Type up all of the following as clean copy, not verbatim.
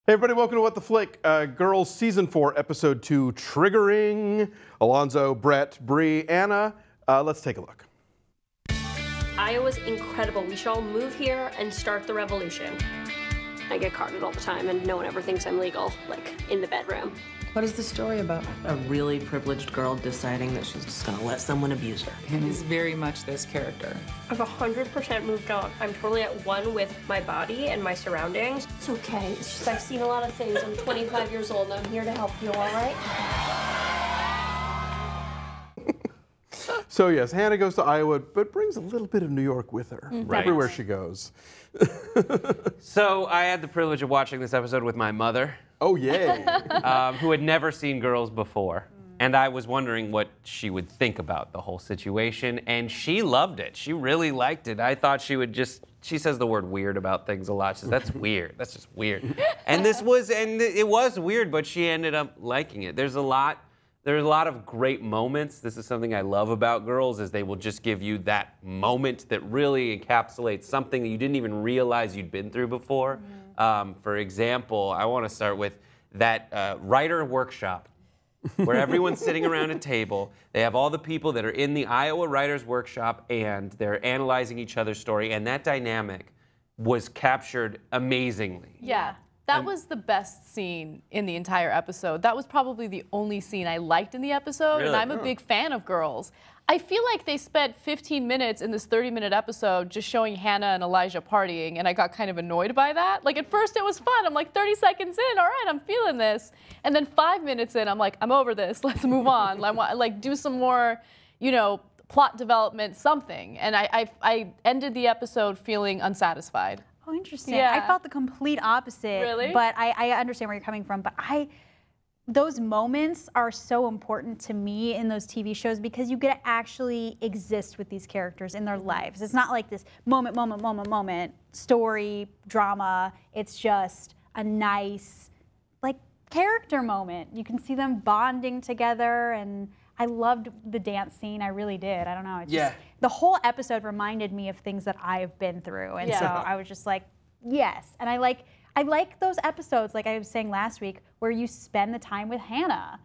Hey everybody, welcome to What the Flick, Girls Season 4, Episode 2, Triggering. Alonso, Brett, Bree, Anna. Let's take a look. Iowa's incredible. We should all move here and start the revolution. I get carded all the time and no one ever thinks I'm legal, like in the bedroom. What is the story about? A really privileged girl deciding that she's just gonna let someone abuse her. He's very much this character. I've 100% moved on. I'm totally at one with my body and my surroundings. It's okay. It's just I've seen a lot of things. I'm 25 years old and I'm here to help you, all right? So yes, Hannah goes to Iowa, but brings a little bit of New York with her Right. everywhere she goes. So I had the privilege of watching this episode with my mother, Oh yay! who had never seen Girls before. And I was wondering what she would think about the whole situation, and she loved it. She really liked it. I thought she would just, she says the word weird about things a lot. She says, that's weird, that's just weird. And it was weird, but she ended up liking it. There's a lot of great moments. This is something I love about Girls, is they will just give you that moment that really encapsulates something that you didn't even realize you'd been through before. For example, I want to start with that writer workshop where everyone's sitting around a table. They have all the people that are in the Iowa Writers Workshop and they're analyzing each other's story, and that dynamic was captured amazingly. Yeah. That was the best scene in the entire episode. That was probably the only scene I liked in the episode, Really? and I'm a big fan of Girls. I feel like they spent 15 minutes in this 30-minute episode just showing Hannah and Elijah partying, and I got kind of annoyed by that. Like, at first it was fun. I'm like, 30 seconds in, all right, I'm feeling this. And then 5 minutes in, I'm like, I'm over this. Let's move on. I want, like, do some more, you know, plot development, something. And I ended the episode feeling unsatisfied. Oh, interesting. Yeah. I felt the complete opposite. Really? But I understand where you're coming from. But those moments are so important to me in those TV shows because you get to actually exist with these characters in their lives. It's not like this moment, story, drama. It's just a nice, like, character moment. You can see them bonding together, and I loved the dance scene. I really did. I don't know. It's just, the whole episode reminded me of things that I've been through. And so I was just like, yes. And I like those episodes, like I was saying last week, where you spend the time with Hannah.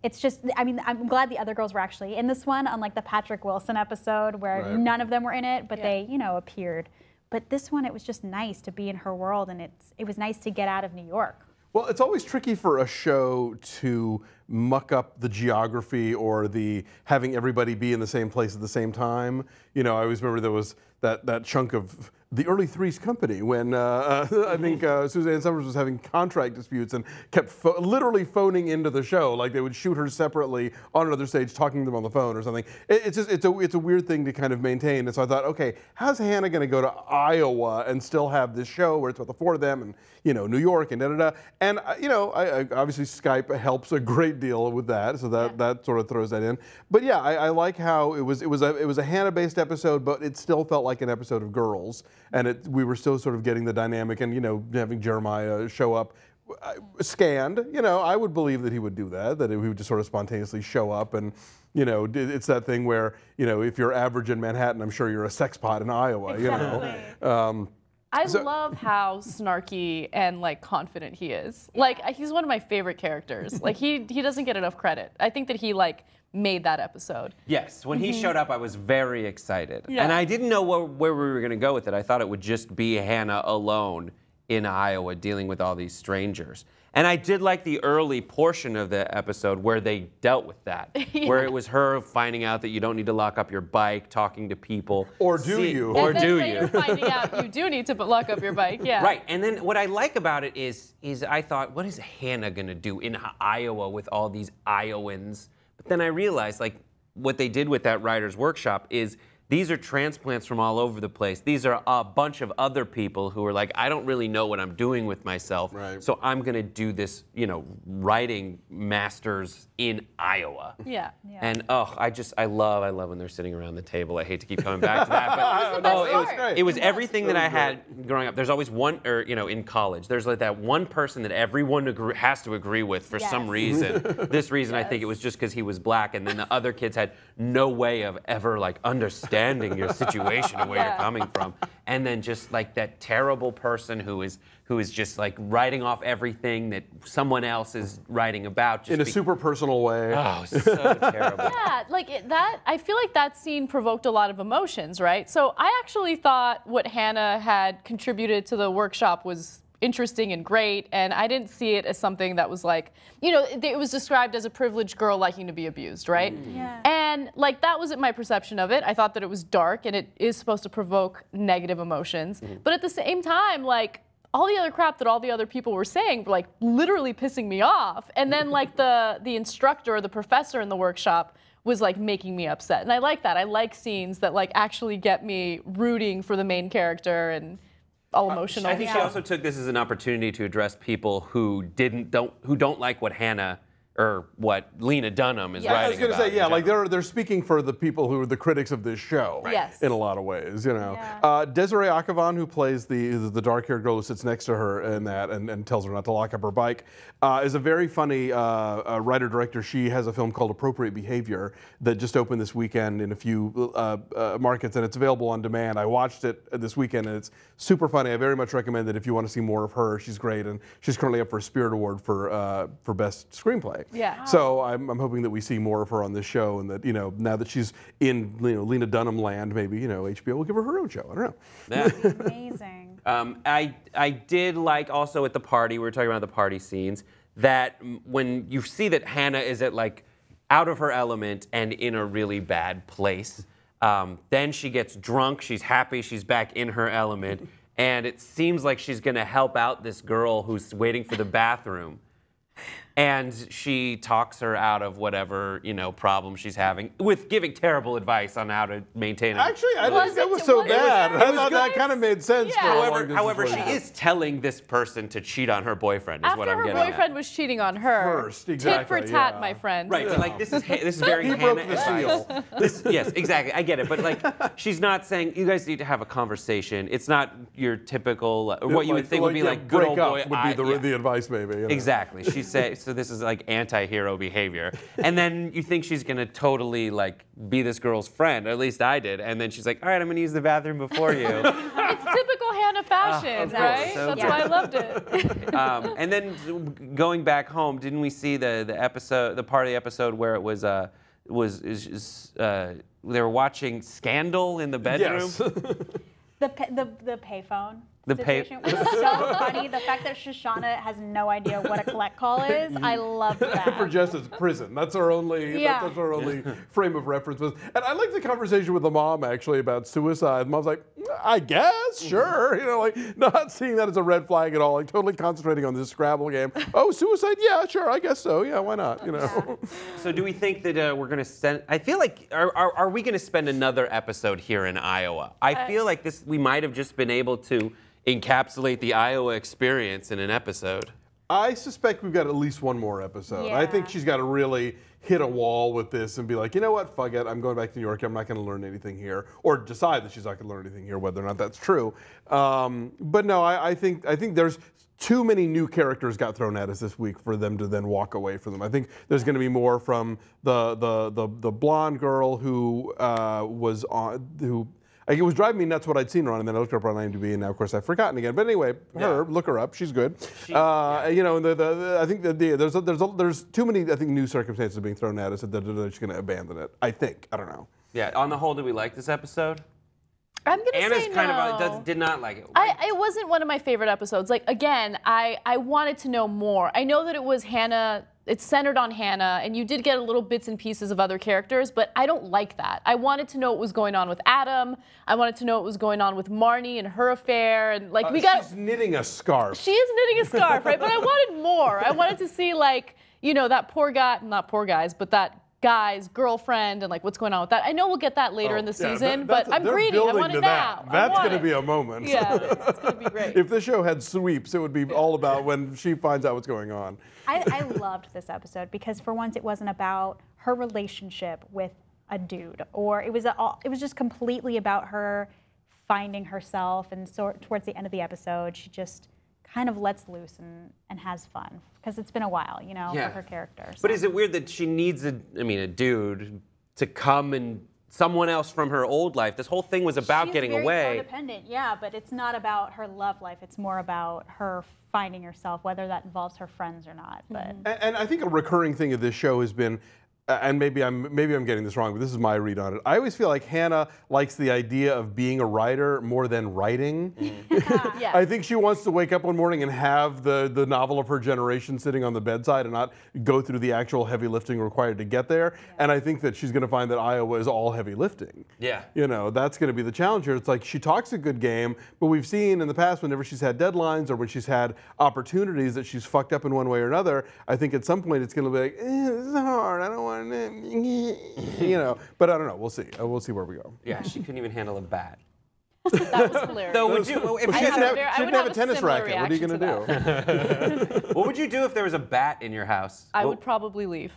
It's just, I mean, I'm glad the other girls were actually in this one, unlike the Patrick Wilson episode where none of them were in it, but they, you know, appeared. But this one, it was just nice to be in her world, and it was nice to get out of New York. Well, it's always tricky for a show to muck up the geography or the having everybody be in the same place at the same time. You know, I always remember there was that chunk of the early Three's Company when I think Suzanne Summers was having contract disputes and kept literally phoning into the show. Like they would shoot her separately on another stage, talking to them on the phone or something. It's a weird thing to kind of maintain. And so I thought, okay, how's Hannah going to go to Iowa and still have this show where it's about the four of them and, you know, New York and da-da-da. And, you know, I obviously Skype helps a great deal with that, so that sort of throws that in. But yeah, I like how it was a Hannah-based episode, but it still felt like an episode of Girls, and we were still sort of getting the dynamic, and, you know, having Jeremiah show up scanned. You know, I would believe that he would do that he would just sort of spontaneously show up, and, you know, it's that thing where, you know, if you're average in Manhattan, I'm sure you're a sex pot in Iowa. Exactly. You know. I love how snarky and like confident he is. Like he's one of my favorite characters. Like he doesn't get enough credit. I think that he like made that episode. Yes, when he showed up, I was very excited. Yeah. And I didn't know where we were going to go with it. I thought it would just be Hannah alone in Iowa dealing with all these strangers. And I did like the early portion of the episode where they dealt with that, where it was her finding out that you don't need to lock up your bike, talking to people. Or do you? Or and then do later you? finding out you do need to lock up your bike, yeah. Right, and then what I like about it is I thought, what is Hannah gonna do in Iowa with all these Iowans? But then I realized, like, what they did with that writer's workshop is these are transplants from all over the place. These are a bunch of other people who are like, I don't really know what I'm doing with myself, so I'm going to do this, you know, writing masters in Iowa. Yeah. And I love when they're sitting around the table. I hate to keep coming back to that, but it was everything that I had growing up. There's always one, or you know, in college, there's like that one person that everyone has to agree with for some reason. This reason, I think it was just because he was black, and then the other kids had no way of ever like understanding understanding your situation and where you're coming from. And then just like that terrible person who is just like writing off everything that someone else is writing about. Just in a super personal way. Oh, so terrible. Yeah, like I feel like that scene provoked a lot of emotions, right? So I actually thought what Hannah had contributed to the workshop was interesting and great, and I didn't see it as something that was like, it was described as a privileged girl liking to be abused, right? Yeah. And like that wasn't my perception of it. I thought that it was dark and it is supposed to provoke negative emotions. But at the same time, like all the other crap that all the other people were saying were like literally pissing me off. And then like the instructor or the professor in the workshop was like making me upset. And I like that. I like scenes that like actually get me rooting for the main character and all emotional. I think she also took this as an opportunity to address people who don't like what Hannah or what Lena Dunham is writing about. I was going to say, yeah, like they're speaking for the people who are the critics of this show, Right. Yes. in a lot of ways, Yeah. Desiree Akhavan, who plays the dark-haired girl who sits next to her in that and tells her not to lock up her bike, is a very funny writer-director. She has a film called Appropriate Behavior that just opened this weekend in a few markets, and it's available on demand. I watched it this weekend, and it's super funny. I very much recommend it if you want to see more of her. She's great, and she's currently up for a Spirit Award for Best Screenplay. Yeah. So I'm hoping that we see more of her on this show, and that now that she's in Lena Dunham land, maybe HBO will give her own show. I don't know. Yeah. Amazing. I did like also at the party, we were talking about the party scenes, that when you see that Hannah is at like out of her element and in a really bad place, then she gets drunk, she's happy, she's back in her element, and it seems like she's gonna help out this girl who's waiting for the bathroom. And she talks her out of whatever, problem she's having, with giving terrible advice on how to maintain it. Actually, I didn't think that was so bad. I thought that kind of made sense. Yeah. For However, she is telling this person to cheat on her boyfriend, is what I'm After getting her at. boyfriend was cheating on her. First, exactly, Tit for tat, yeah. my friend. Right, but like this is very He Hannah broke the seal. Yes, exactly. I get it, but like she's not saying you guys need to have a conversation. It's not your typical what you would think would be like good break old up boy. would be the advice, maybe. Exactly. She said so. This is like anti-hero behavior, and then you think she's gonna totally like be this girl's friend. Or at least I did. And then she's like, "All right, I'm gonna use the bathroom before you." It's typical Hannah fashion, right? so That's good. why I loved it. And then going back home, didn't we see the episode, the part of the episode where it was they were watching Scandal in the bedroom? Yes. The payphone The situation was so funny. The fact that Shoshana has no idea what a collect call is, I loved that. For Jess, it's prison. That's our only. Yeah. That's our only frame of reference. And I like the conversation with the mom actually about suicide. Mom's like, I guess, sure. Like not seeing that as a red flag at all. Like totally concentrating on this Scrabble game. Oh, suicide? Yeah, sure. I guess so. Yeah, why not? So do we think that we're going to send? I feel like are we going to spend another episode here in Iowa? I feel like we might have just been able to encapsulate the Iowa experience in an episode. I suspect we've got at least one more episode. I think Yeah. she's got to really hit a wall with this and be like, you know what, fuck it, I'm going back to New York, I'm not going to learn anything here, or decide that she's not going to learn anything here, whether or not that's true. But no, I think there's too many new characters got thrown at us this week for them to then walk away from them. I think there's going to be more from the blonde girl who was on who. It was driving me nuts what I'd seen her on, and then I looked her up on IMDb, and now of course I've forgotten again. But anyway, look her up. She's good. I think that there's too many new circumstances being thrown at us that they're just going to abandon it. I think. I don't know. Yeah. On the whole, did we like this episode? I'm gonna Anna's say kind no. of did not like it. It wasn't one of my favorite episodes. Like again, I wanted to know more. I know that it was Hannah. It's centered on Hannah, and you did get a little bits and pieces of other characters, but I don't like that. I wanted to know what was going on with Adam. I wanted to know what was going on with Marnie and her affair, and like She's knitting a scarf. She is knitting a scarf, right? But I wanted more. I wanted to see that poor guy, not poor guys, but that guy's girlfriend and like what's going on with that. I know we'll get that later in the season, but I'm greedy. I want it now. That's going to be a moment. Yeah, it's going to be great. If the show had sweeps, it would be all about when she finds out what's going on. I loved this episode because for once it wasn't about her relationship with a dude, or it was just completely about her finding herself. And so towards the end of the episode, she just kind of lets loose and has fun because it's been a while, for her character. So. But is it weird that she needs a dude to come and someone else from her old life. This whole thing was about She's getting very away. Codependent, yeah, but it's not about her love life. It's more about her finding herself, whether that involves her friends or not. But And I think a recurring thing of this show has been, and maybe I'm getting this wrong, but this is my read on it. I always feel like Hannah likes the idea of being a writer more than writing. Yeah. I think she wants to wake up one morning and have the novel of her generation sitting on the bedside and not go through the actual heavy lifting required to get there. And I think that she's going to find that Iowa is all heavy lifting. Yeah. You know, that's going to be the challenge here. It's like she talks a good game, but we've seen in the past whenever she's had deadlines or when she's had opportunities that she's fucked up in one way or another, I think at some point it's going to be like, this is hard, I don't want to, you know, but I don't know, we'll see. We'll see where we go. Yeah, she couldn't even handle a bat. That was hilarious. So would you, if She she doesn't had have, I she would doesn't have have a a tennis similar racket. What are you going reaction to do? what would you do if there was a bat in your house? I What- would probably leave.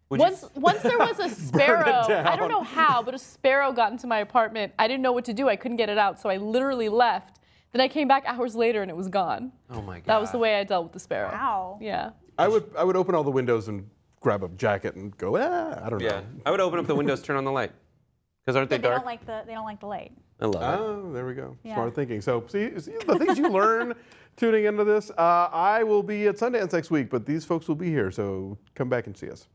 Would you Once there was a sparrow, down. I don't know how, but a sparrow got into my apartment. I didn't know what to do. I couldn't get it out, so I literally left. Then I came back hours later and it was gone. Oh my God. That was the way I dealt with the sparrow. wow. Yeah. I would open all the windows and grab a jacket and go, I don't Yeah, know. I would open up the windows, turn on the light. Because aren't they They dark? don't like the light. I love it. Oh, there we go. Yeah. Smart thinking. So see the things you learn tuning into this. I will be at Sundance next week, but these folks will be here, so come back and see us.